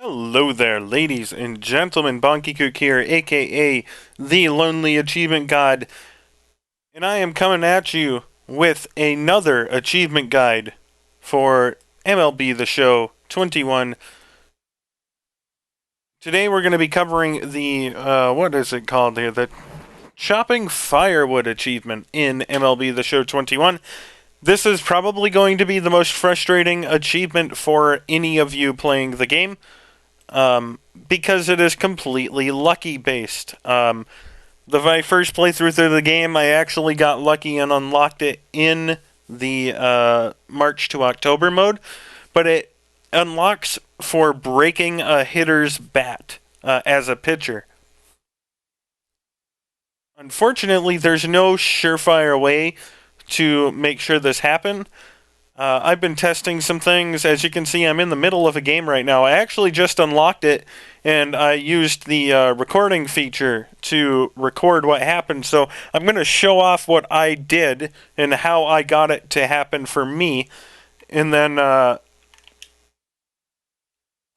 Hello there, ladies and gentlemen. Bonkekook here, aka the Lonely Achievement God, and I am coming at you with another achievement guide for MLB The Show 21. Today we're going to be covering the, what is it called here? The Chopping Firewood Achievement in MLB The Show 21. This is probably going to be the most frustrating achievement for any of you playing the game. Because it is completely lucky based. My first playthrough through the game, I actually got lucky and unlocked it in the March to October mode, but it unlocks for breaking a hitter's bat as a pitcher. Unfortunately, there's no surefire way to make sure this happens. I've been testing some things. As you can see, I'm in the middle of a game right now. I actually just unlocked it, and I used the recording feature to record what happened. So I'm going to show off what I did and how I got it to happen for me. And then I'm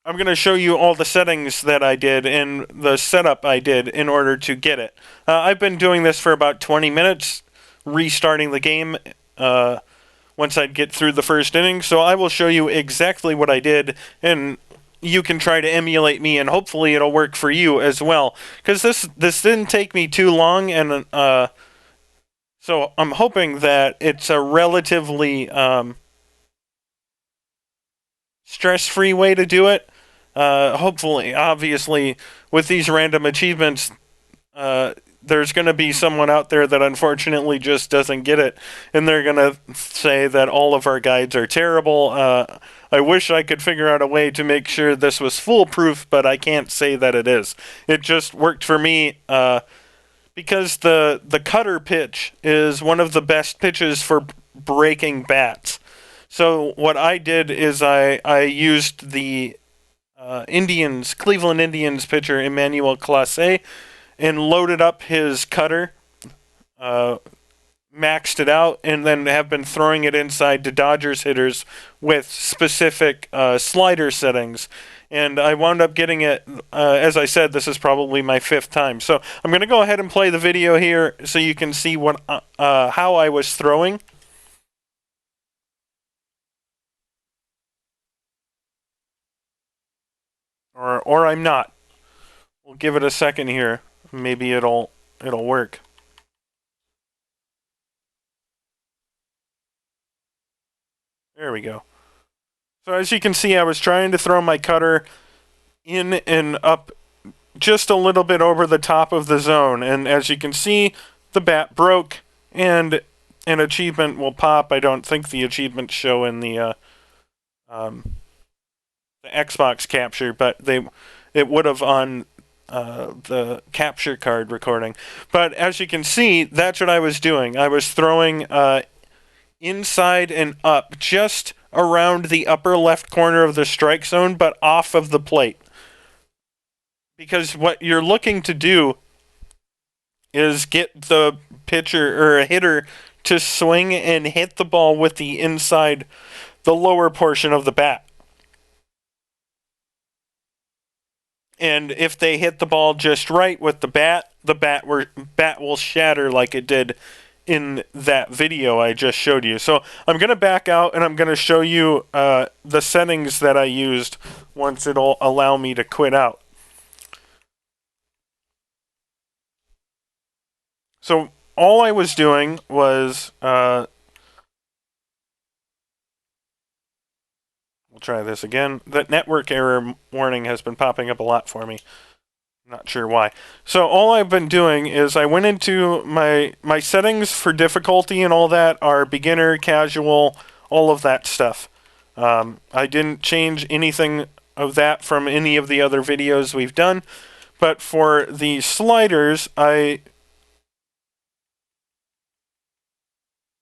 going to show you all the settings that I did and the setup I did in order to get it. I've been doing this for about 20 minutes, restarting the game once I'd get through the first inning. So I will show you exactly what I did, and you can try to emulate me, and hopefully it'll work for you as well. Because this didn't take me too long, and so I'm hoping that it's a relatively stress-free way to do it. Hopefully, obviously, with these random achievements, there's going to be someone out there that unfortunately just doesn't get it, and they're going to say that all of our guides are terrible. I wish I could figure out a way to make sure this was foolproof, but I can't say that it is. It just worked for me because the cutter pitch is one of the best pitches for breaking bats. So what I did is I used the Cleveland Indians pitcher Emmanuel Clase, and loaded up his cutter, maxed it out, and then have been throwing it inside to Dodgers hitters with specific slider settings. And I wound up getting it, as I said, this is probably my 5th time. So I'm going to go ahead and play the video here so you can see what how I was throwing. Or I'm not. We'll give it a second here. Maybe it'll work. There we go. So as you can see, I was trying to throw my cutter in and up just a little bit over the top of the zone. And as you can see, the bat broke, and an achievement will pop. I don't think the achievements show in the Xbox capture, but it would have on the capture card recording. But as you can see, that's what I was doing. I was throwing inside and up, just around the upper left corner of the strike zone, but off of the plate. Because what you're looking to do is get the pitcher or a hitter to swing and hit the ball with the inside, the lower portion of the bat. And if they hit the ball just right with the bat will shatter like it did in that video I just showed you. So I'm going to back out, and I'm going to show you the settings that I used once it'll allow me to quit out. So all I was doing was we'll try this again. That network error warning has been popping up a lot for me. Not sure why. So all I've been doing is I went into my settings for difficulty and all that are beginner, casual, all of that stuff. I didn't change anything of that from any of the other videos we've done. But for the sliders, I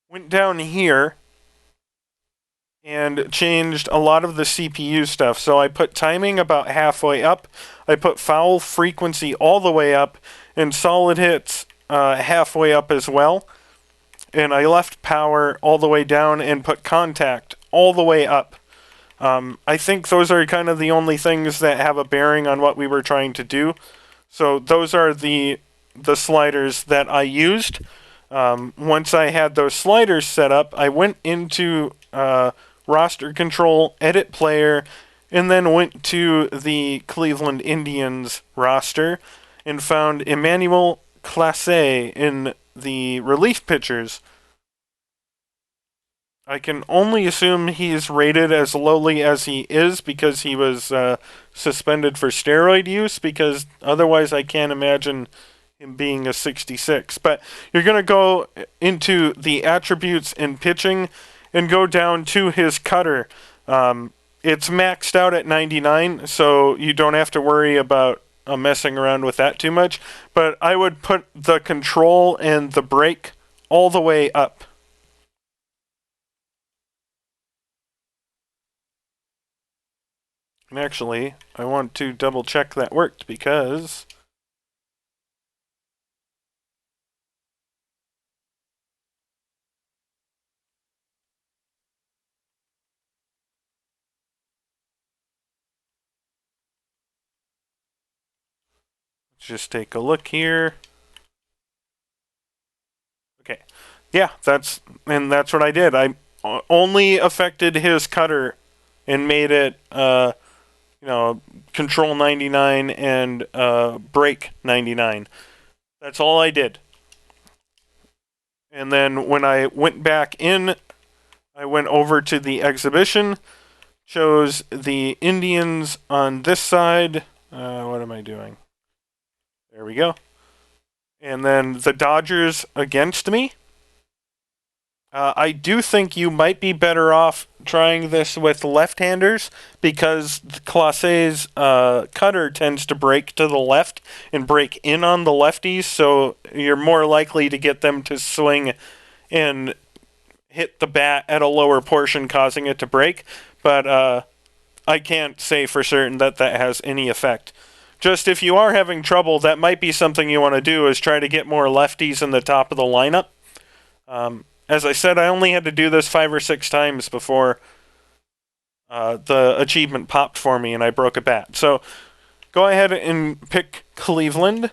went down here and changed a lot of the CPU stuff. So I put timing about halfway up. I put foul frequency all the way up, and solid hits halfway up as well. And I left power all the way down and put contact all the way up. I think those are kind of the only things that have a bearing on what we were trying to do. So those are the sliders that I used. Once I had those sliders set up, I went into roster control, edit player, and then went to the Cleveland Indians roster and found Emmanuel Clase in the relief pitchers. I can only assume he's rated as lowly as he is because he was suspended for steroid use, because otherwise I can't imagine him being a 66. But you're going to go into the attributes in pitching and go down to his cutter. It's maxed out at 99, so you don't have to worry about messing around with that too much. But I would put the control and the brake all the way up. And actually, I want to double check that worked because let's just take a look here. Okay. Yeah, that's what I did. I only affected his cutter and made it control 99 and brake 99. That's all I did. And then when I went back in, I went over to the exhibition, chose the Indians on this side. What am I doing? There we go. And then the Dodgers against me. I do think you might be better off trying this with left-handers because Clase's cutter tends to break to the left and break in on the lefties, so you're more likely to get them to swing and hit the bat at a lower portion, causing it to break. But I can't say for certain that has any effect. Just if you are having trouble, that might be something you want to do, is try to get more lefties in the top of the lineup. As I said, I only had to do this 5 or 6 times before the achievement popped for me and I broke a bat. So go ahead and pick Cleveland.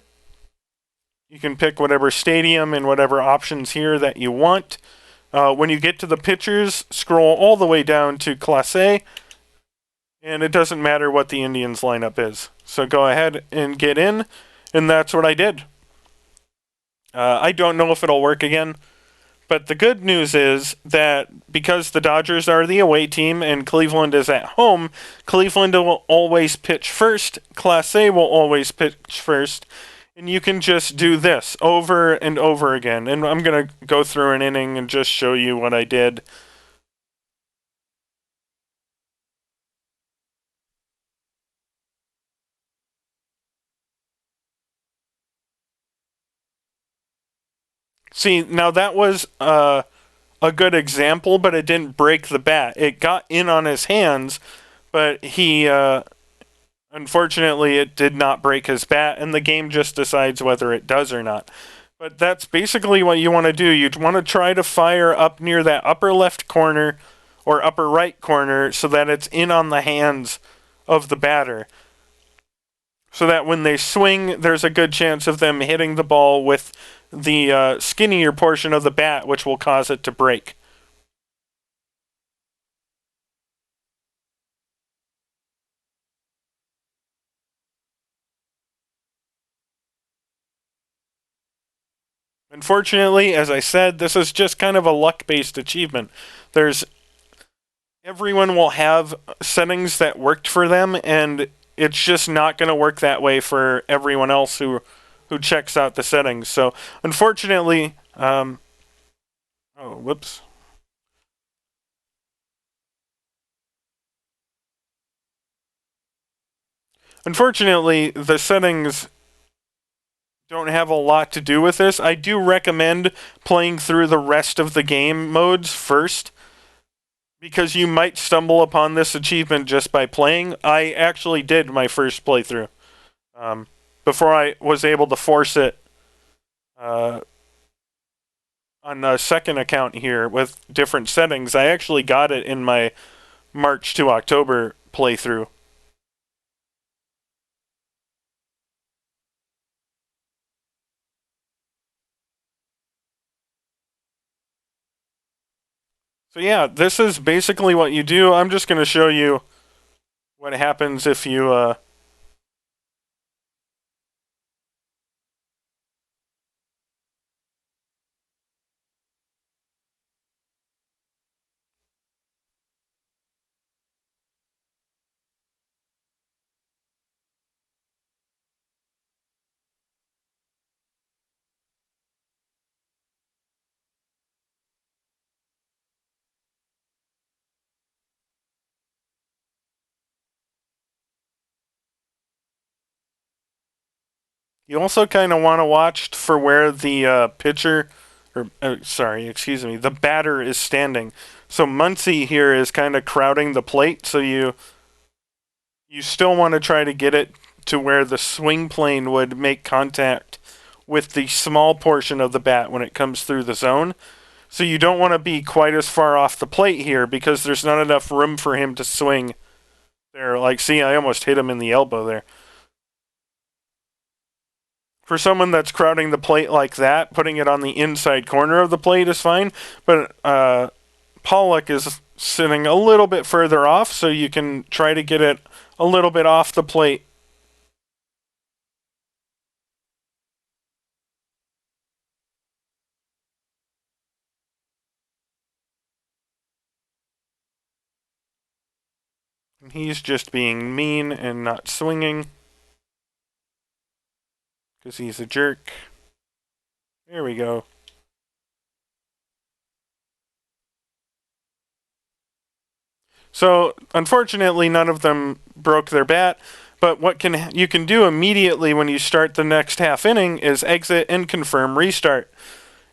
You can pick whatever stadium and whatever options here that you want. When you get to the pitchers, scroll all the way down to Clase, and it doesn't matter what the Indians lineup is. So go ahead and get in, and that's what I did. I don't know if it'll work again. But the good news is that because the Dodgers are the away team and Cleveland is at home, Cleveland will always pitch first, Clase will always pitch first, and you can just do this over and over again. And I'm going to go through an inning and just show you what I did. See, now that was a good example, but it didn't break the bat. It got in on his hands, but he, unfortunately, it did not break his bat, and the game just decides whether it does or not. But that's basically what you want to do. You want to try to fire up near that upper left corner or upper right corner so that it's in on the hands of the batter. So that when they swing, there's a good chance of them hitting the ball with the skinnier portion of the bat, which will cause it to break. Unfortunately, as I said, this is just kind of a luck-based achievement. Everyone will have settings that worked for them, and it's just not going to work that way for everyone else who checks out the settings. So, unfortunately, whoops. Unfortunately, the settings don't have a lot to do with this. I do recommend playing through the rest of the game modes first, because you might stumble upon this achievement just by playing. I actually did my first playthrough before I was able to force it on a second account here with different settings. I actually got it in my March to October playthrough. So yeah, this is basically what you do. I'm just going to show you what happens if you you also kind of want to watch for where the pitcher, or excuse me, the batter is standing. So Muncie here is kind of crowding the plate, so you still want to try to get it to where the swing plane would make contact with the small portion of the bat when it comes through the zone. So you don't want to be quite as far off the plate here because there's not enough room for him to swing there. Like, see, I almost hit him in the elbow there. For someone that's crowding the plate like that, putting it on the inside corner of the plate is fine. But Pollock is sitting a little bit further off, so you can try to get it a little bit off the plate. And he's just being mean and not swinging because he's a jerk. There we go. So, unfortunately, none of them broke their bat. But what you can do immediately when you start the next half inning is exit and confirm restart.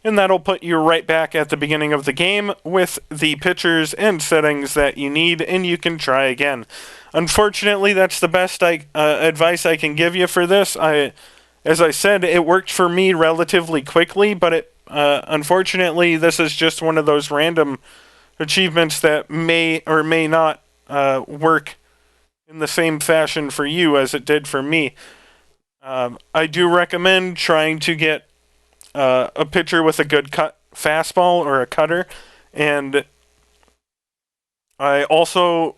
And that'll put you right back at the beginning of the game with the pitchers and settings that you need, and you can try again. Unfortunately, that's the best advice I can give you for this. As I said, it worked for me relatively quickly, but unfortunately, this is just one of those random achievements that may or may not work in the same fashion for you as it did for me. I do recommend trying to get a pitcher with a good cut fastball or a cutter, and I also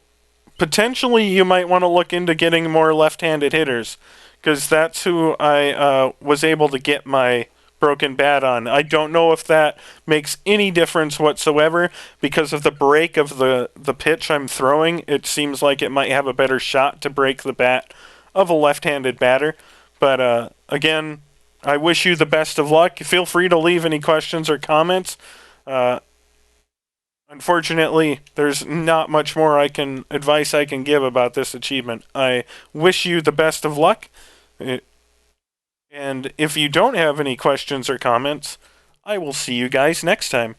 potentially you might want to look into getting more left-handed hitters because that's who I was able to get my broken bat on. I don't know if that makes any difference whatsoever because of the break of the pitch I'm throwing. It seems like it might have a better shot to break the bat of a left-handed batter. But again, I wish you the best of luck. Feel free to leave any questions or comments. Unfortunately, there's not much more advice I can give about this achievement. I wish you the best of luck. And if you don't have any questions or comments, I will see you guys next time.